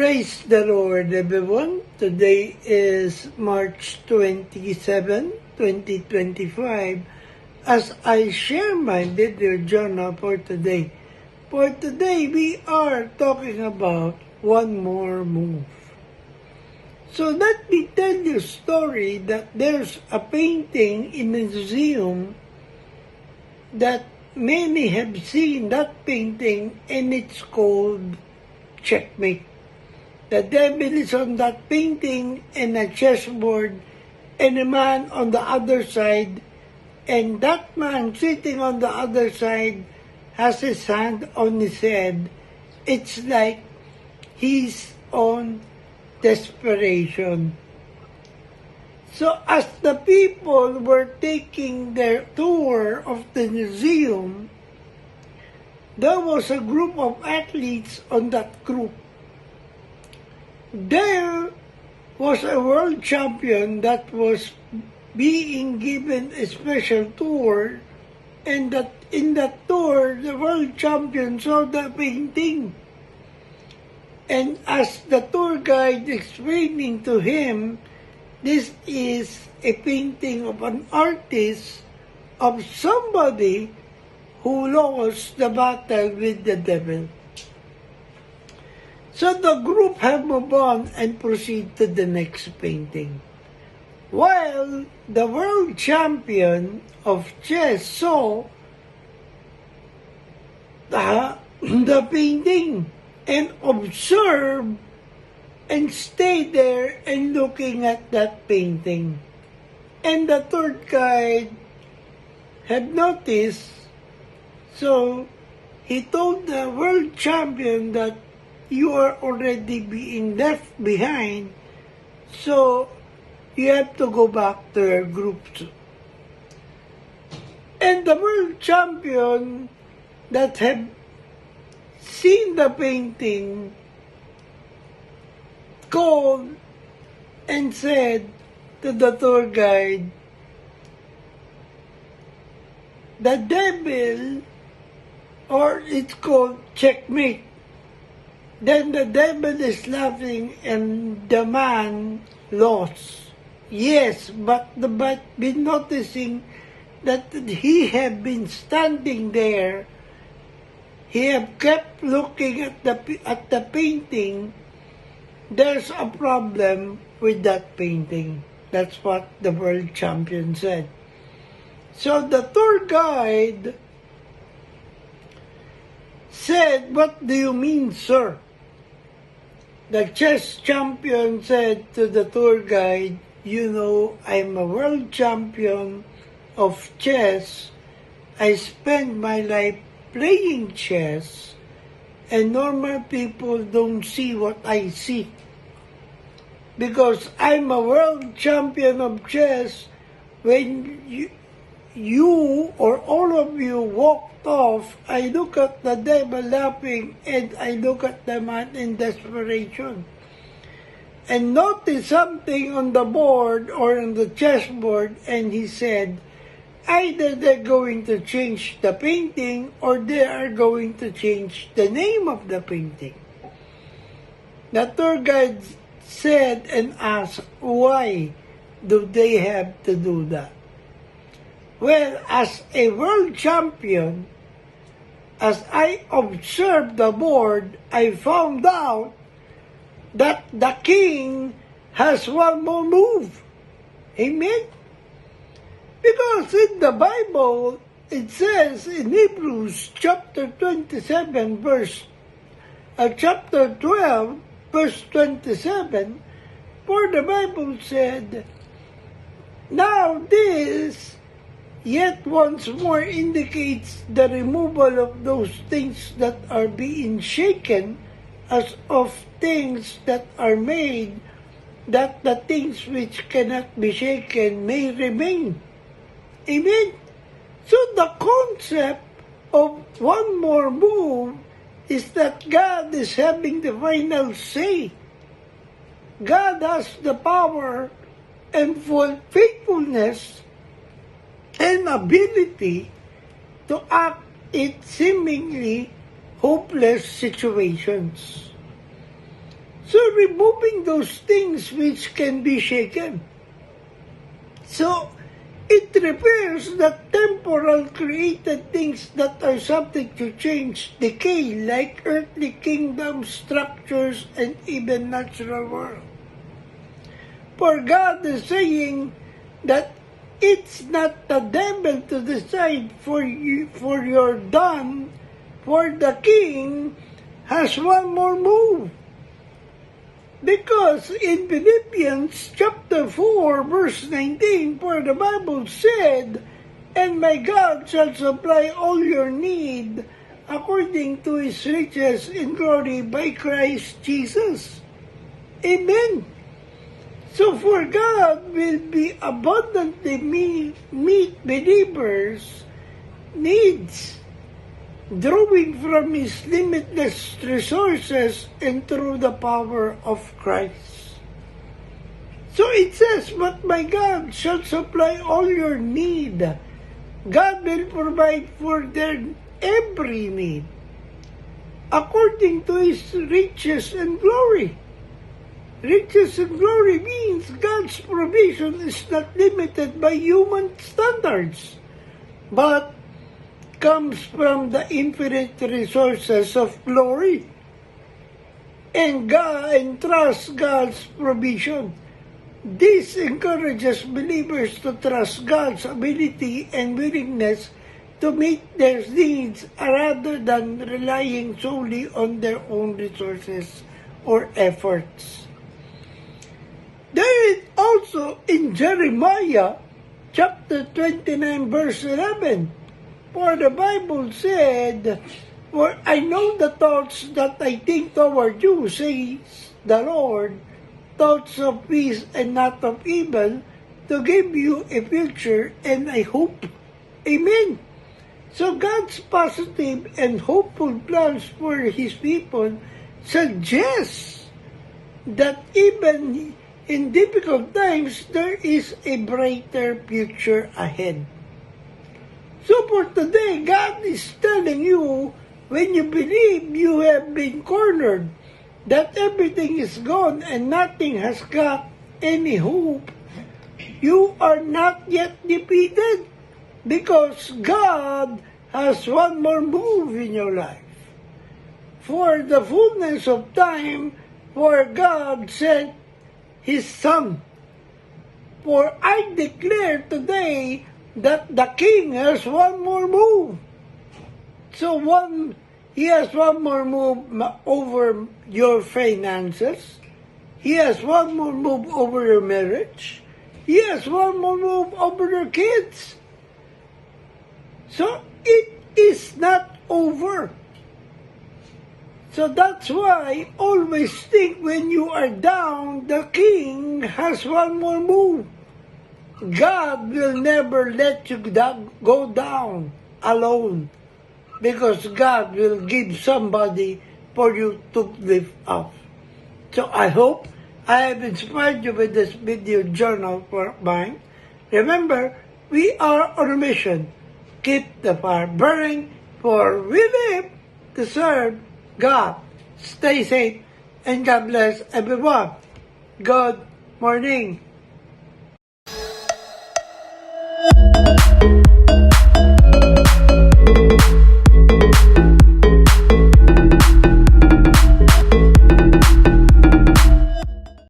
Praise the Lord, everyone. Today is March 27, 2025, as I share my little journal for today. For today, we are talking about one more move. So let me tell you a story that there's a painting in a museum that many have seen that painting, and it's called Checkmate. The devil is on that painting and a chessboard and a man on the other side, and that man sitting on the other side has his hand on his head. It's like he's on desperation. So as the people were taking their tour of the museum, there was a group of athletes on that group. There was a world champion that was being given a special tour, and that in that tour, the world champion saw the painting. And as the tour guide explaining to him, this is a painting of an artist of somebody who lost the battle with the devil. So the group have moved on and proceed to the next painting. While the world champion of chess saw the painting and observed and stayed there and looking at that painting. And the third guide had noticed, so he told the world champion that you are already being left behind, so you have to go back to your group. And the world champion that had seen the painting called and said to the tour guide, the devil, or it's called checkmate. Then the devil is laughing and the man lost. Yes, but been noticing that he had been standing there. He have kept looking at the painting. There's a problem with that painting. That's what the world champion said. So the tour guide said, "What do you mean, sir?" The chess champion said to the tour guide, "You know, I'm a world champion of chess. I spend my life playing chess, and normal people don't see what I see. Because I'm a world champion of chess, when you or all of you walked off, I look at the devil laughing and I look at the man in desperation. And notice something on the board or on the chessboard," and he said, "Either they're going to change the painting or they are going to change the name of the painting." The tour guide said and asked, "Why do they have to do that?" Well, as a world champion, as I observed the board, I found out that the king has one more move. Amen? Because in the Bible, it says in Hebrews chapter 27, chapter 12, verse 27, for the Bible said, "Now this yet once more indicates the removal of those things that are being shaken, as of things that are made, that the things which cannot be shaken may remain." Amen? So the concept of one more move is that God is having the final say. God has the power and full faithfulness and ability to act in seemingly hopeless situations. So removing those things which can be shaken. So, it repairs the temporal created things that are subject to change, decay, like earthly kingdoms, structures, and even natural world. For God is saying that it's not the devil to decide for your done, for the king has one more move. Because in Philippians chapter 4 verse 19, for the Bible said, "And my God shall supply all your need according to His riches in glory by Christ Jesus." Amen. So for God will be abundantly meet believers' needs, drawing from His limitless resources and through the power of Christ. So it says, "But my God shall supply all your need." God will provide for their every need, according to His riches and glory. Riches and glory means God's provision is not limited by human standards, but comes from the infinite resources of glory. And God and trust God's provision. This encourages believers to trust God's ability and willingness to meet their needs rather than relying solely on their own resources or efforts. There is also in Jeremiah chapter 29 verse 11, for the Bible said, "For I know the thoughts that I think toward you, says the Lord, thoughts of peace and not of evil, to give you a future and a hope." Amen. So God's positive and hopeful plans for His people suggest that even in difficult times, there is a brighter future ahead. So for today, God is telling you, when you believe you have been cornered, that everything is gone and nothing has got any hope, you are not yet defeated, because God has one more move in your life. For the fullness of time, for God sent His Son. For I declare today that the King has one more move. So He has one more move over your finances. He has one more move over your marriage. He has one more move over your kids. So it is not over. So that's why always think when you are down, the King has one more move. God will never let you go down alone, because God will give somebody for you to lift up. So I hope I have inspired you with this video journal for mine. Remember, we are on a mission. Keep the fire burning, for we live to serve God. Stay safe and God bless everyone. Good morning.